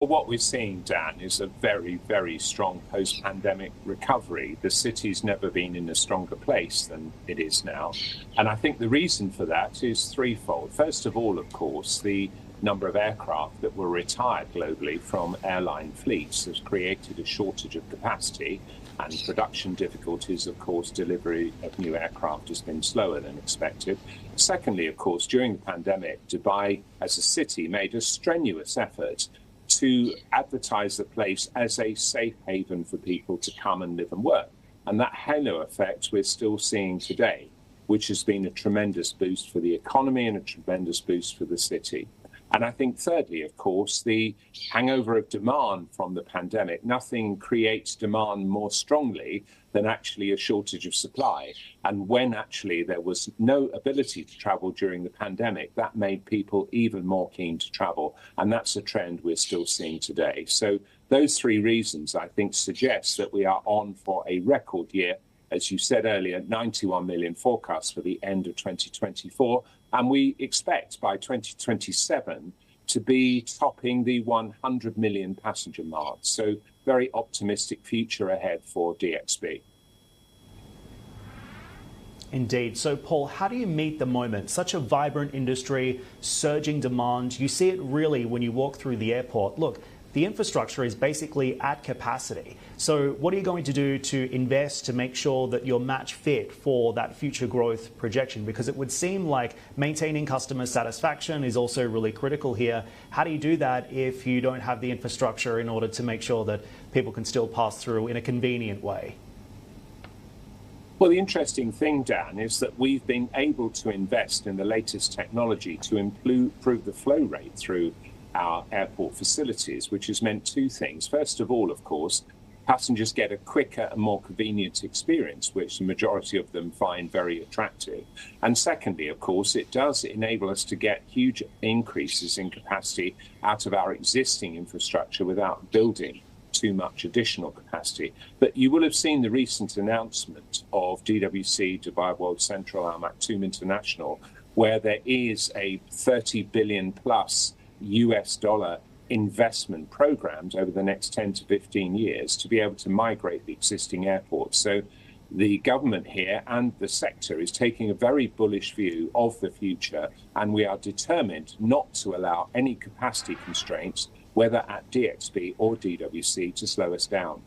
Well, what we're seeing, Dan, is a very, very strong post-pandemic recovery. The city's never been in a stronger place than it is now. And I think the reason for that is threefold. First of all, of course, the number of aircraft that were retired globally from airline fleets has created a shortage of capacity, and production difficulties, of course, delivery of new aircraft has been slower than expected. Secondly, of course, during the pandemic, Dubai as a city made a strenuous effort to advertise the place as a safe haven for people to come and live and work. And that halo effect we're still seeing today, which has been a tremendous boost for the economy and a tremendous boost for the city. And I think thirdly, of course, the hangover of demand from the pandemic. Nothing creates demand more strongly than actually a shortage of supply. And when actually there was no ability to travel during the pandemic, that made people even more keen to travel. And that's a trend we're still seeing today. So those three reasons, I think, suggest that we are on for a record year. As you said earlier, 91 million forecast for the end of 2024. And we expect by 2027 to be topping the 100 million passenger mark. So very optimistic future ahead for DXB. Indeed. So, Paul, how do you meet the moment? Such a vibrant industry, surging demand. You see it really when you walk through the airport. Look, the infrastructure is basically at capacity. So what are you going to do to invest to make sure that you're match fit for that future growth projection? Because it would seem like maintaining customer satisfaction is also really critical here. How do you do that if you don't have the infrastructure in order to make sure that people can still pass through in a convenient way? Well, the interesting thing, Dan, is that we've been able to invest in the latest technology to improve the flow rate through our airport facilities, which has meant two things. First of all, of course, passengers get a quicker and more convenient experience, which the majority of them find very attractive. And secondly, of course, it does enable us to get huge increases in capacity out of our existing infrastructure without building too much additional capacity. But you will have seen the recent announcement of DWC, Dubai World Central, Al Maktoum International, where there is a 30 billion plus US dollar investment programs over the next 10 to 15 years to be able to migrate the existing airports. So the government here and the sector is taking a very bullish view of the future, and we are determined not to allow any capacity constraints, whether at DXB or DWC, to slow us down.